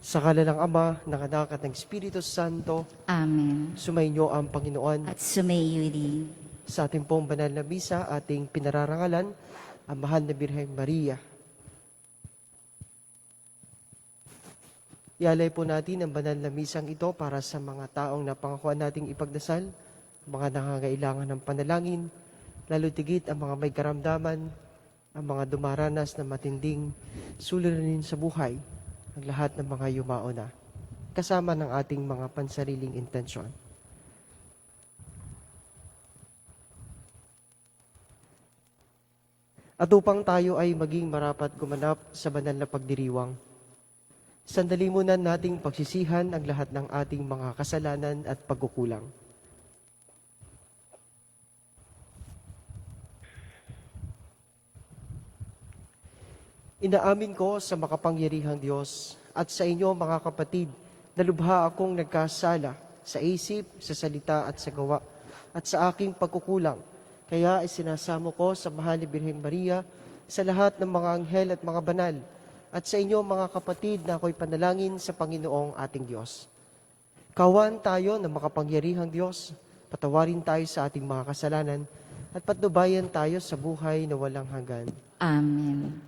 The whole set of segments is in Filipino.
Sa ngala ng Ama, ng Anak at ng Espiritu Santo, Amen. sumainyo ang Panginoon. At sumayo din. Sa ating pong banal na misa, ating pinararangalan ang mahal na Birheng Maria. Ialay po natin ang banal na misang ito para sa mga taong napangakuan nating ipagdasal, mga nangangailangan ng panalangin, lalo tigit ang mga may karamdaman, ang mga dumaranas na matinding suliranin sa buhay, ang lahat ng mga yumao na, kasama ng ating mga pansariling intensyon. At upang tayo ay maging marapat gumanap sa banal na pagdiriwang, sandali muna nating pagsisihan ang lahat ng ating mga kasalanan at pagkukulang. Inaamin ko sa makapangyarihang Diyos at sa inyo mga kapatid na lubha akong nagkasala sa isip, sa salita at sa gawa at sa aking pagkukulang. Kaya isinasamo ko sa mahal ni Birheng Maria sa lahat ng mga anghel at mga banal at sa inyo mga kapatid na ako'y panalangin sa Panginoong ating Diyos. Kawan tayo ng makapangyarihang Diyos, patawarin tayo sa ating mga kasalanan at patnubayan tayo sa buhay na walang hanggan. Amen.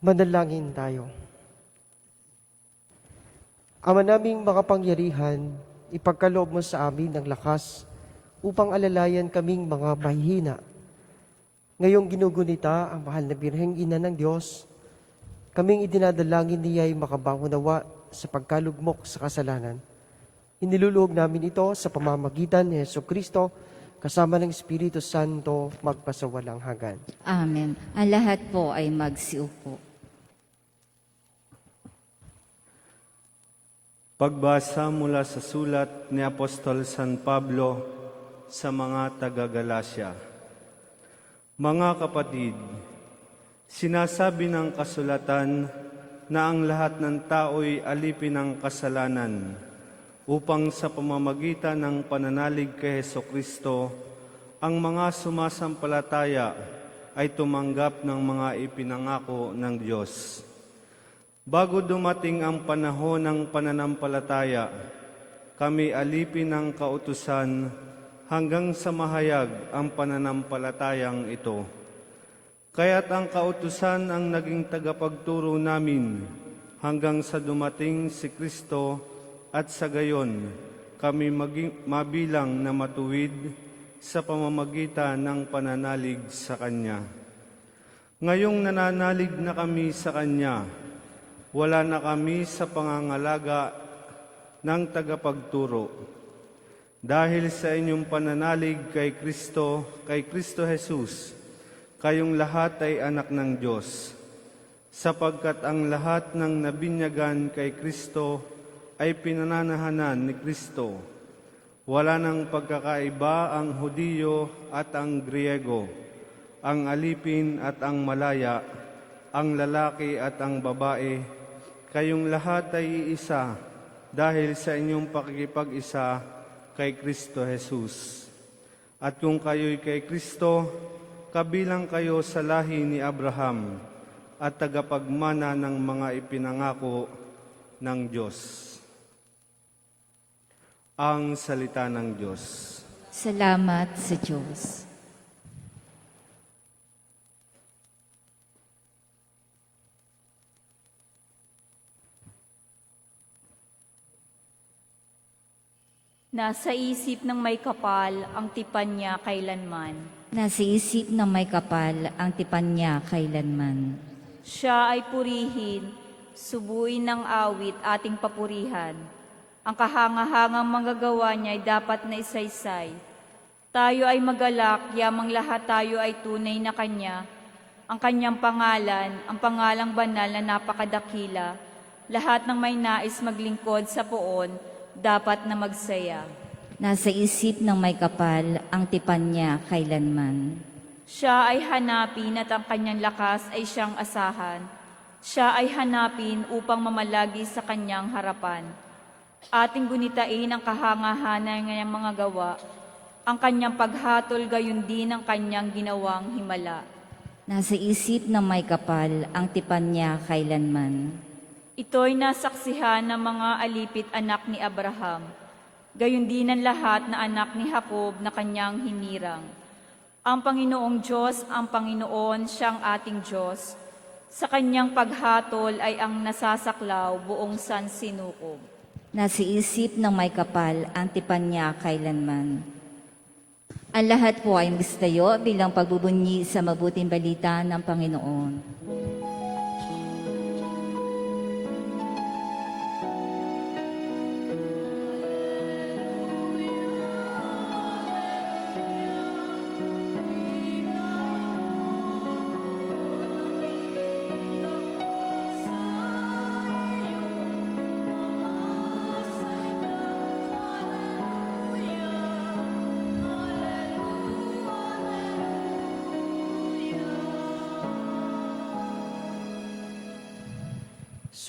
Manalangin tayo. Ama naming makapangyarihan, ipagkaloob mo sa amin ng lakas upang alalayan kaming mga mahihina. Ngayong ginugunita ang mahal na Birheng Ina ng Diyos, kaming idinadalangin niya'y makabangunawa sa pagkalugmok sa kasalanan. Iniluluhog namin ito sa pamamagitan ni Jesucristo, kasama ng Espiritu Santo, magpasawalang hanggan. Amen. Ang lahat po ay magsiupo. Pagbasa mula sa sulat ni Apostol San Pablo sa mga taga-Galasya. Mga kapatid, sinasabi ng kasulatan na ang lahat ng tao'y alipin ng kasalanan upang sa pamamagitan ng pananalig kay Hesukristo, ang mga sumasampalataya ay tumanggap ng mga ipinangako ng Diyos. Bago dumating ang panahon ng pananampalataya, kami alipin ng kautusan hanggang sa mahayag ang pananampalatayang ito. Kaya't ang kautusan ang naging tagapagturo namin hanggang sa dumating si Kristo at sa gayon kami mabilang na matuwid sa pamamagitan ng pananalig sa Kanya. Ngayong nananalig na kami sa Kanya, wala na kami sa pangangalaga ng tagapagturo. Dahil sa inyong pananalig kay Kristo Jesus, kayong lahat ay anak ng Diyos, sapagkat ang lahat ng nabinyagan kay Kristo ay pinananahanan ni Kristo. Wala nang pagkakaiba ang Hudiyo at ang Griego, ang alipin at ang malaya, ang lalaki at ang babae, kayong lahat ay iisa dahil sa inyong pakikipag-isa kay Kristo Jesus. At kung kayo'y kay Kristo, kabilang kayo sa lahi ni Abraham at tagapagmana ng mga ipinangako ng Diyos. Ang salita ng Diyos. Salamat sa Diyos. Nasa isip ng may kapal ang tipan niya kailanman. Nasa isip ng may kapal ang tipan niya kailanman. Siya ay purihin, subuin ng awit ating papurihan. Ang kahangahangang manggagawa niya ay dapat na isaysay. Tayo ay magalak, yamang lahat tayo ay tunay na Kanya. Ang Kanyang pangalan, ang pangalang banal na napakadakila. Lahat ng may nais maglingkod sa poon, dapat na magsaya. Nasa isip ng may kapal ang tipan niya kailanman. Siya ay hanapin at ang kanyang lakas ay siyang asahan. Siya ay hanapin upang mamalagi sa kanyang harapan. Ating gunitain ang kahangahan ng kanyang mga gawa, ang kanyang paghatol gayon din ang kanyang ginawang himala. Nasa isip ng may kapal ang tipan niya kailanman. Ito'y nasaksihan ng mga alipit anak ni Abraham, gayon din ang lahat na anak ni Jacob na kanyang hinirang. Ang Panginoong Diyos, ang Panginoon, siyang ating Diyos. Sa kanyang paghatol ay ang nasasaklaw buong sansinukob. Nasa isip ng may kapal ang tipan niya kailanman. Ang lahat po ay magstayo bilang pagbubunyi sa mabuting balita ng Panginoon.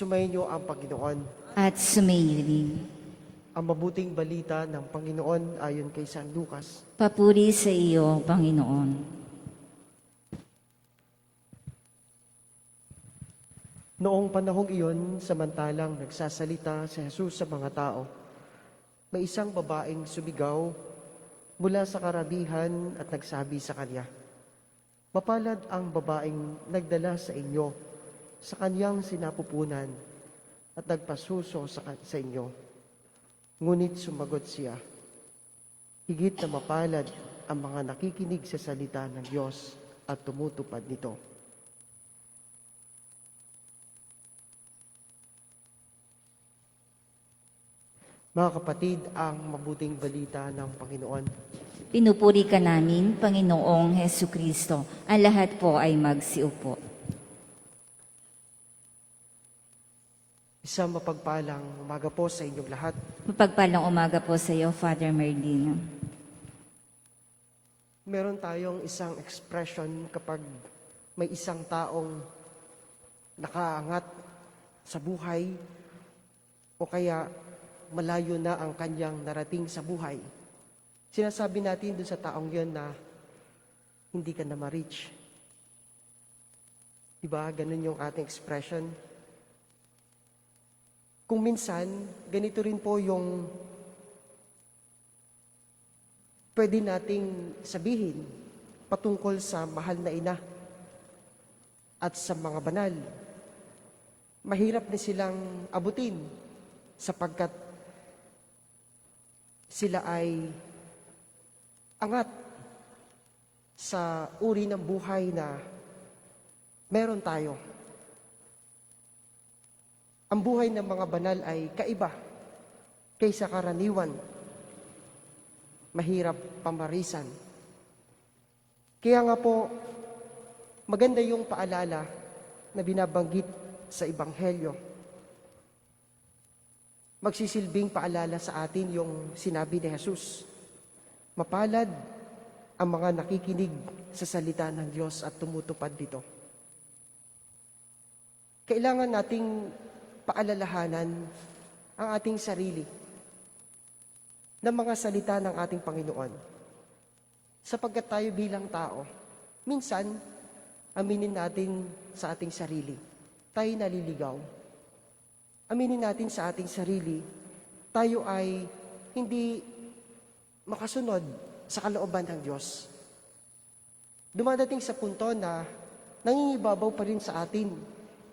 Sumainyo ang Panginoon. At sumayin. Ang mabuting balita ng Panginoon ayon kay San Lucas. Papuri sa iyo, Panginoon. Noong panahong iyon, samantalang nagsasalita si Jesus sa mga tao, may isang babaeng sumigaw mula sa karabihan at nagsabi sa kanya, "Mapalad ang babaeng nagdala sa inyo sa kanyang sinapupunan at nagpasuso sa inyo." Ngunit sumagot siya, "Higit na mapalad ang mga nakikinig sa salita ng Diyos at tumutupad nito." Mga kapatid, ang mabuting balita ng Panginoon. Pinupuri ka namin, Panginoong Hesu Kristo. Ang lahat po ay magsiupo. Isang mapagpalang umaga po sa inyong lahat. Mapagpalang umaga po sa iyo, Father Merdino. Meron tayong isang expression kapag may isang taong nakaangat sa buhay o kaya malayo na ang kanyang narating sa buhay. Sinasabi natin dun sa taong yun na hindi ka na ma-reach. Diba? Ganun yung ating expression. Kung minsan, ganito rin po yung pwede nating sabihin patungkol sa mahal na ina at sa mga banal. Mahirap na silang abutin sapagkat sila ay angat sa uri ng buhay na meron tayo. Ang buhay ng mga banal ay kaiba kaysa karaniwan. Mahirap pamarisan. Kaya nga po, maganda yung paalala na binabanggit sa Ebanghelyo. Magsisilbing paalala sa atin yung sinabi ni Jesus. Mapalad ang mga nakikinig sa salita ng Diyos at tumutupad dito. Kailangan nating paalalahanan ang ating sarili ng mga salita ng ating Panginoon. Sapagkat tayo bilang tao, minsan, aminin natin sa ating sarili, tayo naliligaw. Aminin natin sa ating sarili, tayo ay hindi makasunod sa kalooban ng Diyos. Dumadating sa punto na nangingibabaw pa rin sa atin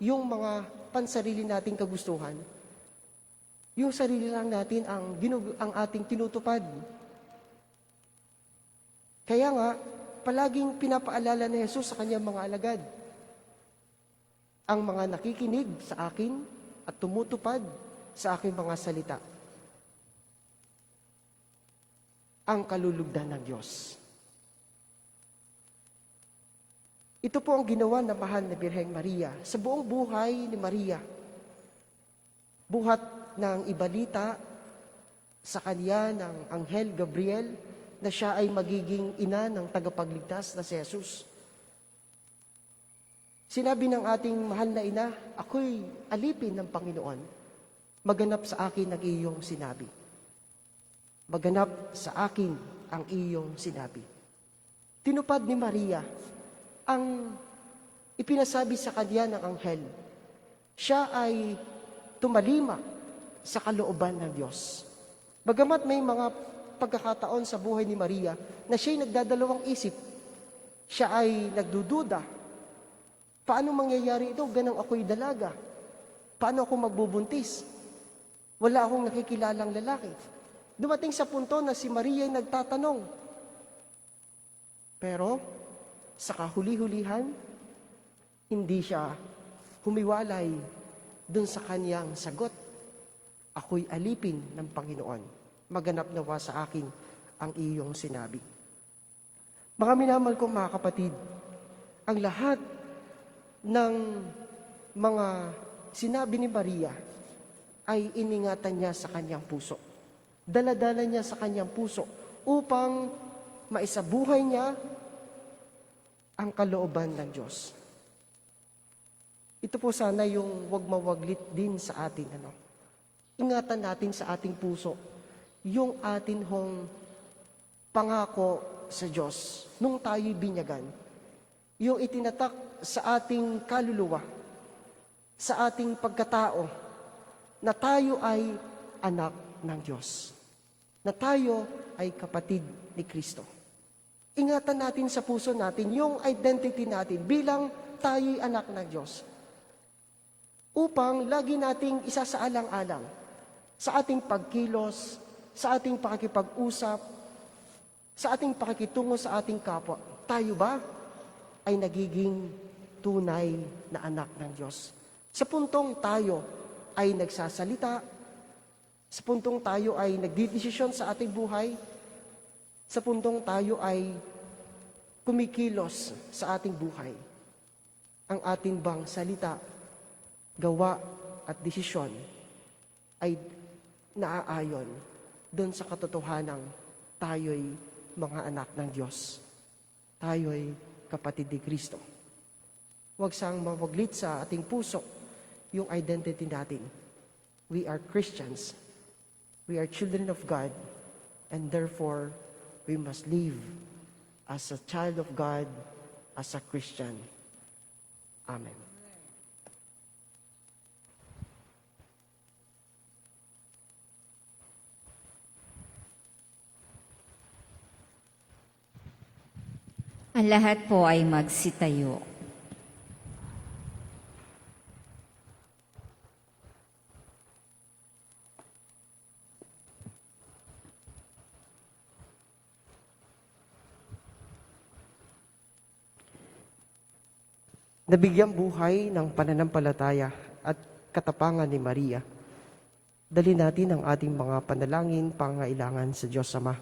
yung mga pansarili nating kagustuhan. Yung sarili lang natin ang ating tinutupad. Kaya nga, palaging pinapaalala ni Jesus sa kanyang mga alagad, ang mga nakikinig sa akin at tumutupad sa aking mga salita, ang kalulugdan ng Diyos. Ito po ang ginawa ng mahal na Birheng Maria sa buong buhay ni Maria. Buhat ng ibalita sa kanya ng Anghel Gabriel na siya ay magiging ina ng tagapagligtas na si Jesus. Sinabi ng ating mahal na ina, ako'y alipin ng Panginoon. Maganap sa akin ang iyong sinabi. Maganap sa akin ang iyong sinabi. Tinupad ni Maria ang ipinasabi sa kanya ng anghel. Siya ay tumalima sa kalooban ng Diyos. Bagamat may mga pagkakataon sa buhay ni Maria na siya'y nagdadalawang isip, siya ay nagdududa. Paano mangyayari ito? Ganang ako'y dalaga. Paano ako magbubuntis? Wala akong nakikilalang lalaki. Dumating sa punto na si Maria ay nagtatanong. Pero, sa kahuli-hulihan, hindi siya humiwalay dun sa kanyang sagot. Ako'y alipin ng Panginoon. Maganap nawa sa akin ang iyong sinabi. Mga minamahal kong mga kapatid, ang lahat ng mga sinabi ni Maria ay iningatan niya sa kanyang puso. Daladala niya sa kanyang puso upang maisabuhay niya ang kalooban ng Diyos. Ito po sana yung wag mawaglit din sa atin. Ingatan natin sa ating puso yung atin hong pangako sa Diyos nung tayo'y binyagan. Yung itinatak sa ating kaluluwa, sa ating pagkatao, na tayo ay anak ng Diyos. Na tayo ay kapatid ni Kristo. Ingatan natin sa puso natin yung identity natin bilang tayo'y anak ng Diyos. Upang lagi nating isasaalang-alang sa ating pagkilos, sa ating pakikipag-usap, sa ating pakikitungo sa ating kapwa. Tayo ba ay nagiging tunay na anak ng Diyos? Sa puntong tayo ay nagsasalita, sa puntong tayo ay nagdidesisyon sa ating buhay, sa puntong tayo ay kumikilos sa ating buhay, ang ating bang salita, gawa at desisyon ay naaayon doon sa katotohanang tayo'y mga anak ng Diyos. Tayo'y kapatid ni Kristo. Huwag sang mawaglit sa ating puso yung identity natin. We are Christians. We are children of God, and therefore, we must live as a child of God, as a Christian. Amen. Ang lahat po ay magsitayo. Nabigyang buhay ng pananampalataya at katapangan ni Maria, dali natin ang ating mga panalangin, pangailangan sa Diyos Ama.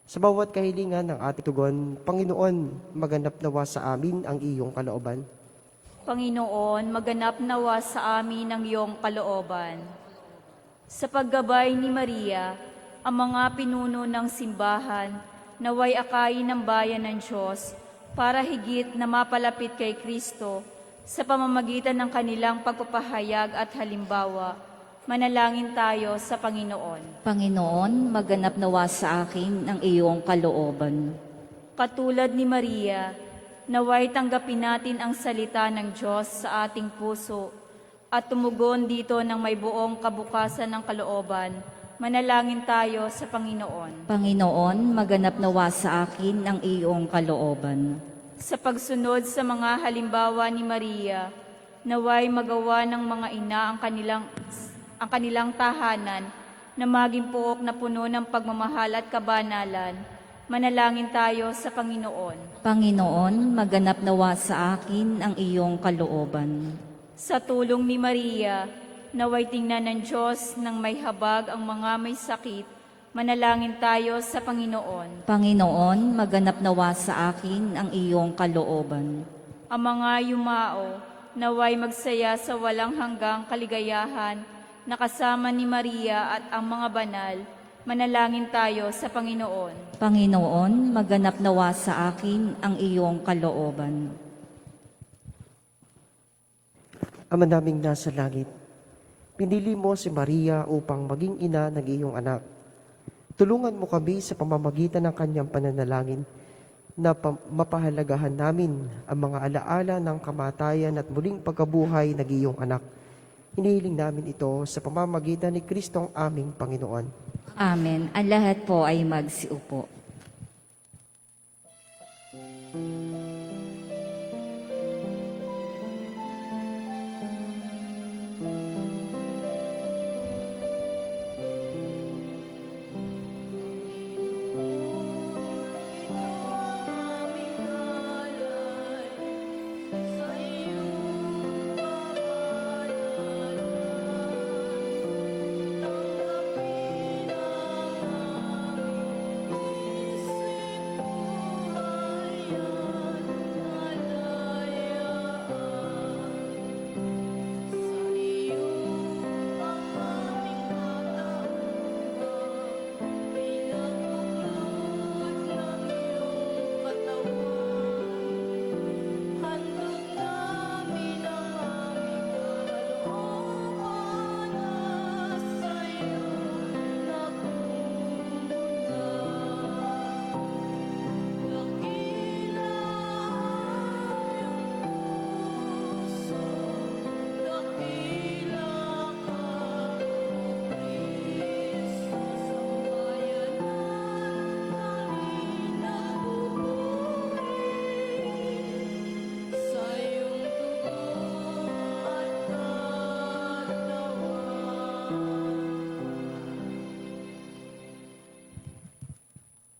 Sa bawat kahilingan ng ating tugon, Panginoon, maganap nawa sa amin ang iyong kalooban. Panginoon, maganap nawa sa amin ang iyong kalooban. Sa paggabay ni Maria, ang mga pinuno ng simbahan naway akayin ng bayan ng Diyos para higit na mapalapit kay Kristo sa pamamagitan ng kanilang pagpapahayag at halimbawa Manalangin tayo sa Panginoon. Panginoon, maganap nawa sa akin ang iyong kalooban. Katulad ni Maria, naway tanggapin natin ang salita ng Diyos sa ating puso at tumugon dito ng may buong kabukasan ng kalooban. Manalangin tayo sa Panginoon. Panginoon, maganap nawa sa akin ang iyong kalooban. Sa pagsunod sa mga halimbawa ni Maria, naway magawa ng mga ina ang kanilang tahanan na maging puok na puno ng pagmamahal at kabanalan. Manalangin tayo sa Panginoon. Panginoon, maganap nawa sa akin ang iyong kalooban. Sa tulong ni Maria, naway tingnan ng Diyos ng may habag ang mga may sakit. Manalangin tayo sa Panginoon. Panginoon, maganap nawa sa akin ang iyong kalooban. Ang mga yumao, naway magsaya sa walang hanggang kaligayahan, nakasama ni Maria at ang mga banal. Manalangin tayo sa Panginoon. Panginoon, maganap nawa sa akin ang iyong kalooban. Ama naming nasa langit, pinili mo si Maria upang maging ina ng iyong anak. Tulungan mo kami sa pamamagitan ng kanyang pananalangin na mapahalagahan namin ang mga alaala ng kamatayan at muling pagkabuhay ng iyong anak. Hinihiling namin ito sa pamamagitan ni Kristong aming Panginoon. Amen. Ang lahat po ay magsiupo.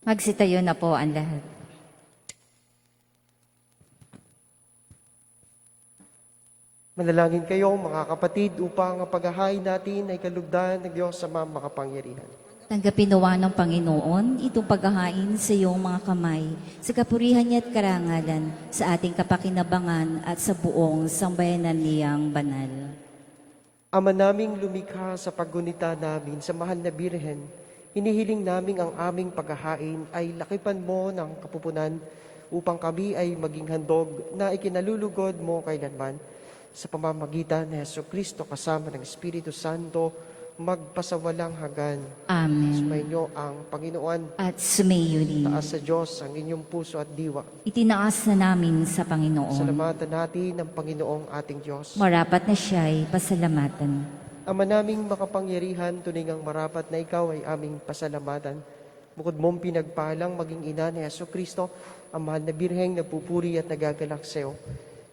Magsitayo na po ang lahat. Manalangin kayo mga kapatid upang ang paghahain natin ay kalugdan ng Diyos sa mga makapangyarihan. Tanggapin nawa ng Panginoon itong paghahain sa iyong mga kamay, sa kapurihan niya at karangalan, sa ating kapakinabangan at sa buong sambayanan niyang banal. Ama naming lumikha sa paggunita namin sa mahal na Birhen, hinihiling namin ang aming paghahain ay lakipan mo ng kapupunan upang kami ay maging handog na ikinalulugod mo kailanman sa pamamagitan ni Jesucristo kasama ng Espiritu Santo magpasawalang hanggan. Amen. Sumainyo ang Panginoon. At sumayo din. Taas sa Diyos ang inyong puso at diwa. Itinaas na namin sa Panginoon. Salamatan natin ang Panginoong ating Diyos. Marapat na siya'y pasalamatan. Ama naming makapangyarihan, tuningang marapat na ikaw ay aming pasalamatan. Bukod mong pinagpalang maging ina ni Jesucristo, ang mahal na birheng nagpupuri at nagagalak sa iyo.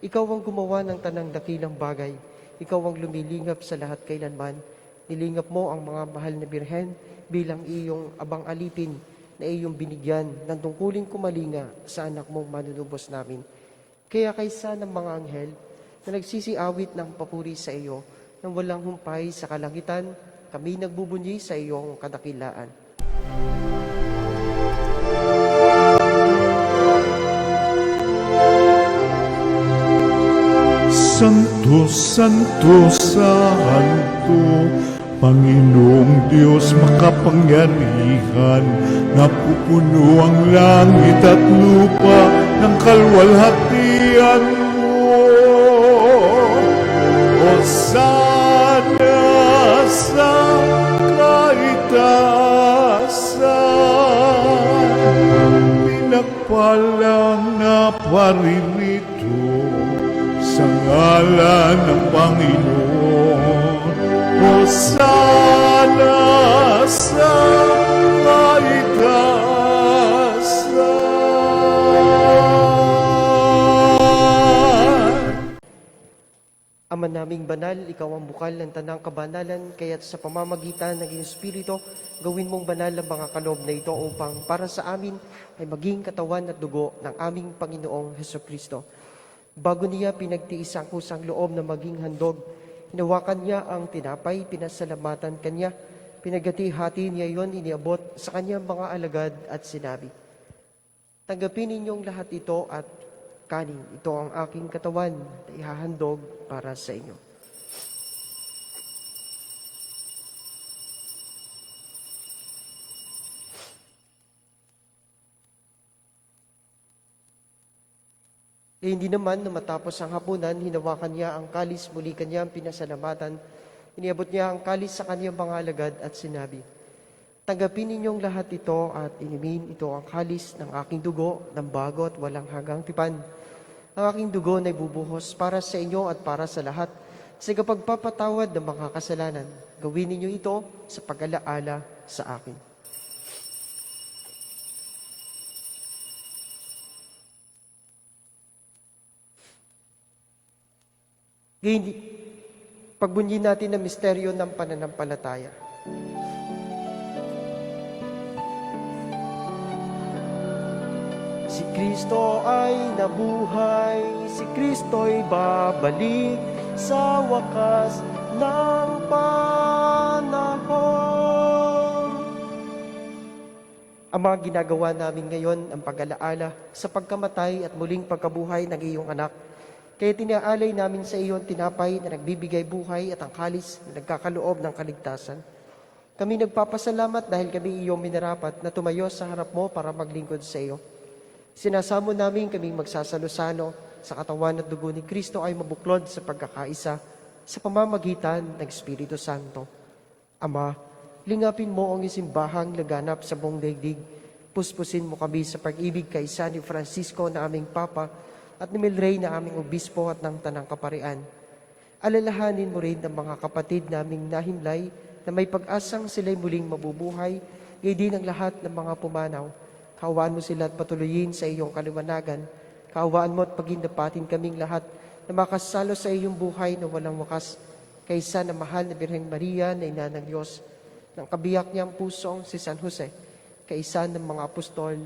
Ikaw ang gumawa ng tanang dakilang bagay. Ikaw ang lumilingap sa lahat kailanman. Nilingap mo ang mga mahal na birhen bilang iyong abang alipin na iyong binigyan ng tungkuling kumalinga sa anak mong manunubos namin. Kaya kaysa ng mga anghel na nagsisiawit ng papuri sa iyo, nang walang humpay sa kalangitan, kami nagbubunyi sa iyong kadakilaan. Santo, Santo, Santo, Panginoong Diyos makapangyarihan, napupuno ang langit at lupa ng kalwalhatian mo. Hosana sa kaitaasan. Pinagpalang na paririto sa ngalan ng Panginoon. Hosana sa kaitaasan. Ama naming banal, ikaw ang bukal ng tanang kabanalan, kaya't sa pamamagitan ng iyong Espiritu, gawin mong banal ang mga kaloob na ito upang para sa amin ay maging katawan at dugo ng aming Panginoong Hesukristo. Bago niya pinagtiis ang kusang loob na maging handog, hinawakan niya ang tinapay, pinasalamatan kanya, pinagati-hati niya yon, iniabot sa kanyang mga alagad at sinabi, "Tanggapin ninyong lahat ito at kanin. Ito ang aking katawan na ihahandog para sa inyo." Hindi naman na matapos ang hapunan, hinawakan niya ang kalis, muli kanyang pinasalamatan. Iniabot niya ang kalis sa kanyang mga alagad at sinabi, "Tanggapin ninyong lahat ito at inumin. Ito ang kalis ng aking dugo, ng bago at walang hanggang tipan. Ang aking dugo na ibubuhos para sa inyo at para sa lahat sa kapagpapatawad ng mga kasalanan. Gawin ninyo ito sa pag-alaala sa akin." Ngayon, pagbunyin natin ang misteryo ng pananampalataya. Si Kristo ay nabuhay, si Kristo'y babalik sa wakas ng panahon. Ama, ginagawa namin ngayon ang pag-alaala sa pagkamatay at muling pagkabuhay ng iyong anak. Kaya tinaalay namin sa iyo ang tinapay na nagbibigay buhay at ang kalis na nagkakaloob ng kaligtasan. Kami nagpapasalamat dahil kami iyong minarapat na tumayo sa harap mo para maglingkod sa iyo. Sinasamo namin kaming magsasalo-salo sa katawan at dugo ni Kristo ay mabuklod sa pagkakaisa sa pamamagitan ng Espiritu Santo. Ama, lingapin mo ang isimbahang laganap sa buong daigdig. Puspusin mo kami sa pag-ibig kay San Francisco na aming Papa at ni Milrey na aming obispo at ng Tanang Kaparian. Alalahanin mo rin ang mga kapatid naming nahimlay na may pag-asang sila'y muling mabubuhay, gayon din ang lahat ng mga pumanaw. Kaawaan mo sila at patuloyin sa iyong kaliwanagan. Kaawaan mo at pagindapatin kaming lahat na makasalo sa iyong buhay na walang wakas, kaysa na mahal na Birheng Maria na Ina ng Diyos, ng kabiyak niyang pusong si San Jose, kaysa ng mga apostol,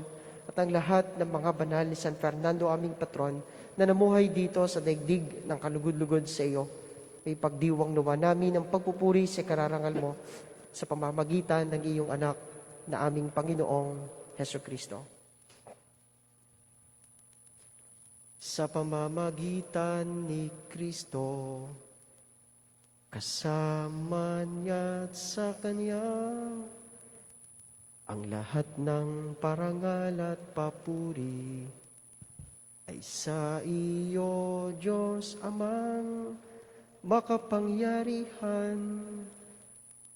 at ang lahat ng mga banal ni San Fernando aming patron na namuhay dito sa daigdig ng kalugod-lugod sa iyo. May pagdiwang nawa namin ang pagpupuri sa kararangal mo sa pamamagitan ng iyong anak na aming Panginoong Hesukristo. Sa pamamagitan ni Kristo, kasama niya at sa Kanya, ang lahat ng parangal at papuri ay sa iyo, Diyos Amang makapangyarihan,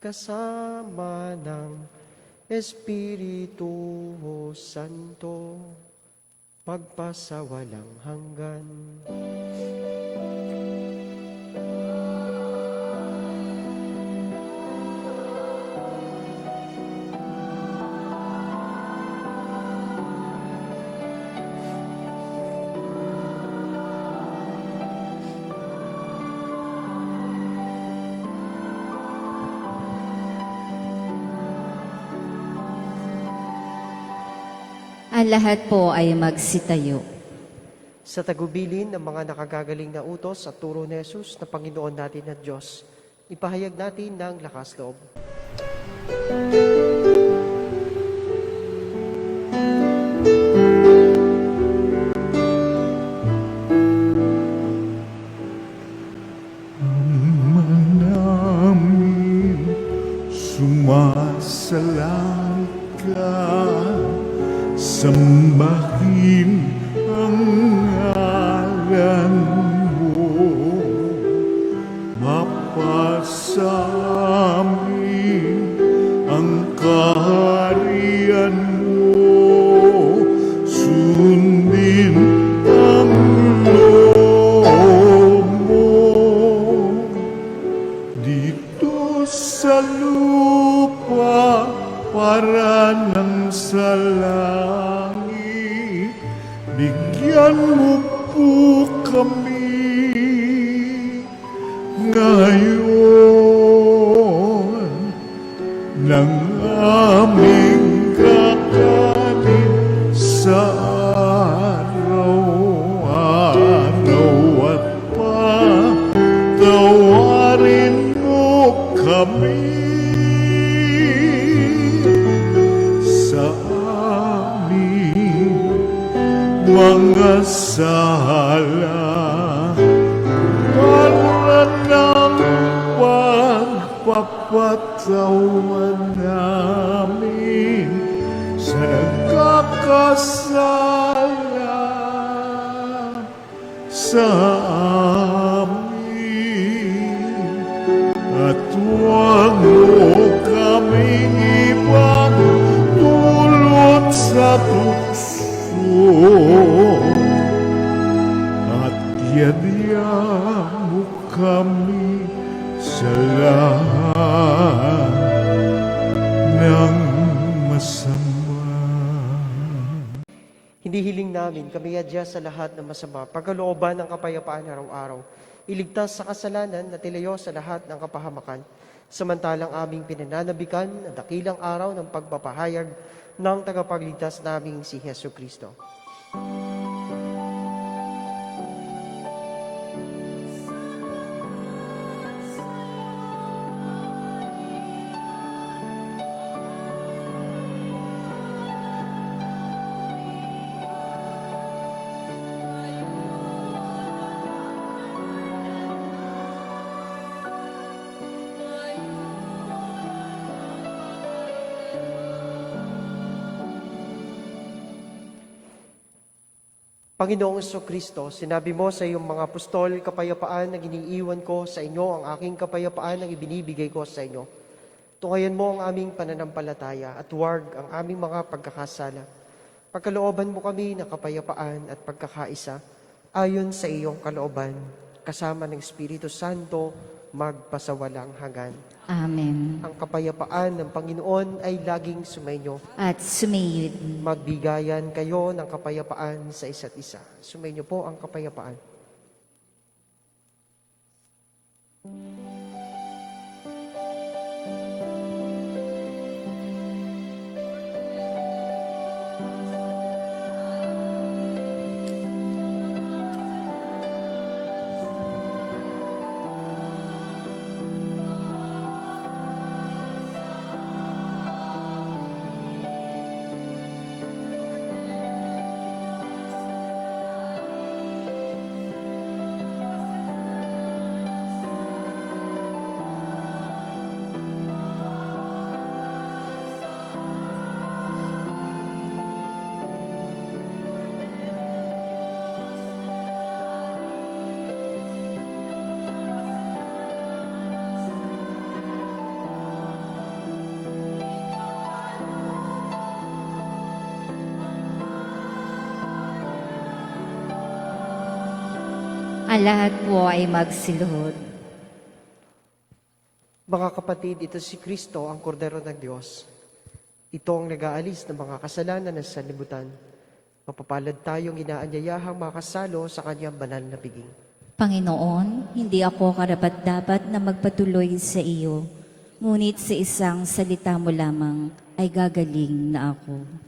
kasama ng Espiritu Santo, magpasawalang hanggan. Ang lahat po ay magsitayo. Sa tagubilin ng mga nakagagaling na utos at turo ni Jesus na Panginoon natin at Diyos, ipahayag natin ng lakas loob. Namin sumasalang ka, sambahin ang ngalan mo, mapasam kapatawaran sa langit, bigyan mo po kami ngayon ng aming kakanin sa araw-araw at patawarin mo kami sa aming mga sala para ng pagpapatawan namin sa nagkakasala sa amin. At huwag mo kaming ibang dulot sa tukso, at yadya mo kami sa lahat ng masama. Hindi hiling namin kami adya sa lahat ng masama, pagkalooban ng kapayapaan araw-araw, iligtas sa kasalanan na tilayo sa lahat ng kapahamakan, samantalang aming pinananabikan ang dakilang araw ng pagpapahayag ng tagapagligtas naming si Hesu Kristo. Panginoong Kristo, sinabi mo sa iyong mga apostol, kapayapaan na iniiwan ko sa inyo, ang aking kapayapaan ang ibinibigay ko sa inyo. Tungayan mo ang aming pananampalataya at huwag ang aming mga pagkakasala. Pagkalooban mo kami ng kapayapaan at pagkakaisa ayon sa iyong kalooban, kasama ng Espiritu Santo, magpasawalang hanggan. Amen. Ang kapayapaan ng Panginoon ay laging sumainyo. At sumiyod. Magbigayan kayo ng kapayapaan sa isa't isa. Sumainyo po ang kapayapaan. Ang lahat po ay magsiluhod. Mga kapatid, ito si Kristo, ang kordero ng Diyos. Ito ang nag-aalis ng mga kasalanan ng sanlibutan. Mapapalad tayong inaanyayahang makasalo sa kanyang banal na piging. Panginoon, hindi ako karapat-dapat na magpatuloy sa iyo, ngunit sa isang salita mo lamang ay gagaling na ako.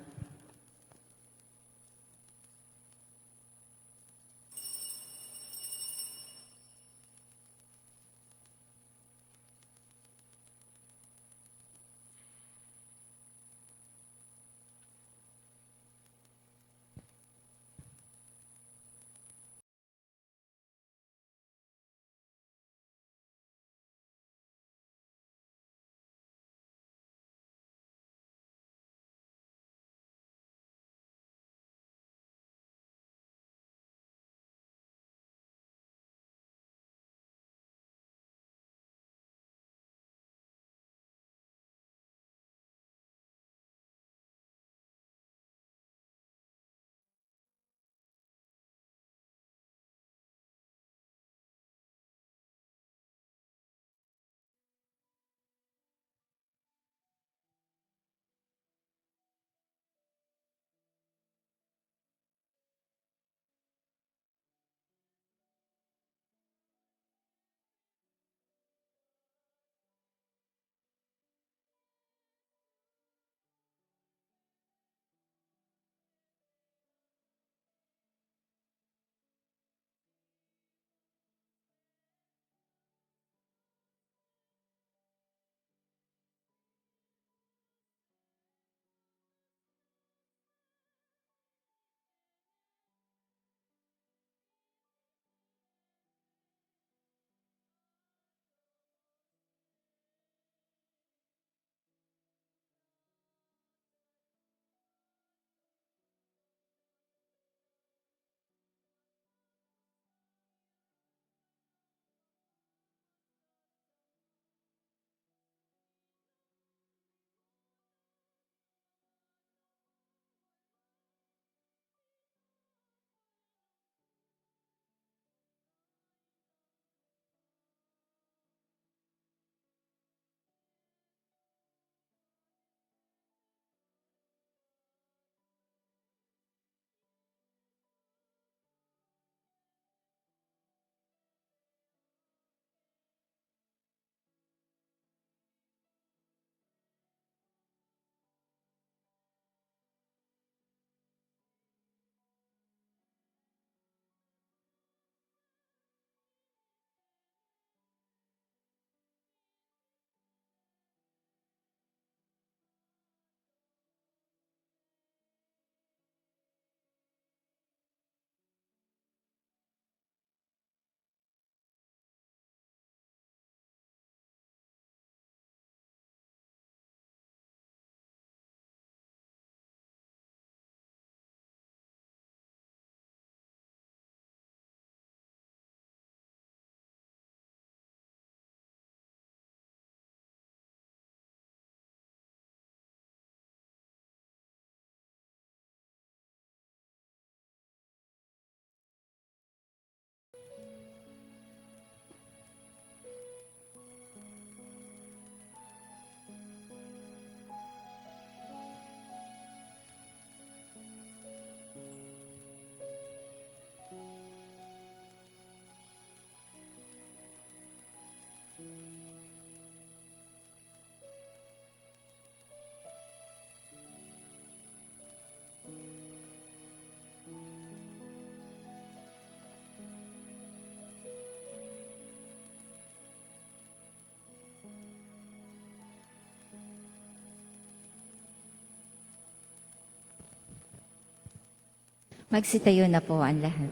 Magsitayo na po ang lahat.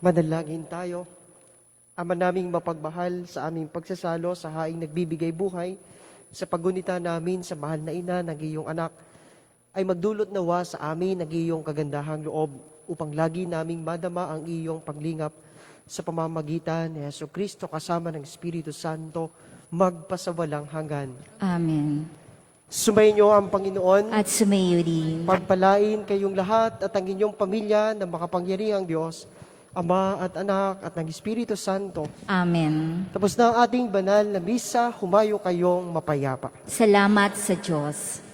Manalangin tayo. Ama naming mapagmahal, sa aming pagsasalo sa haing nagbibigay buhay, sa pagunita namin sa mahal na ina ng iyong anak, ay magdulot nawa sa amin ng iyong kagandahang loob upang lagi naming madama ang iyong paglingap sa pamamagitan ni Jesucristo kasama ng Espiritu Santo magpasawalang hanggan. Amen. Sumainyo ang Panginoon. At sumayo din. Pagpalain kayong lahat at ang inyong pamilya ng makapangyarihang Diyos, Ama at Anak at ng Espiritu Santo. Amen. Tapos na ang ating banal na misa, humayo kayong mapayapa. Salamat sa Diyos.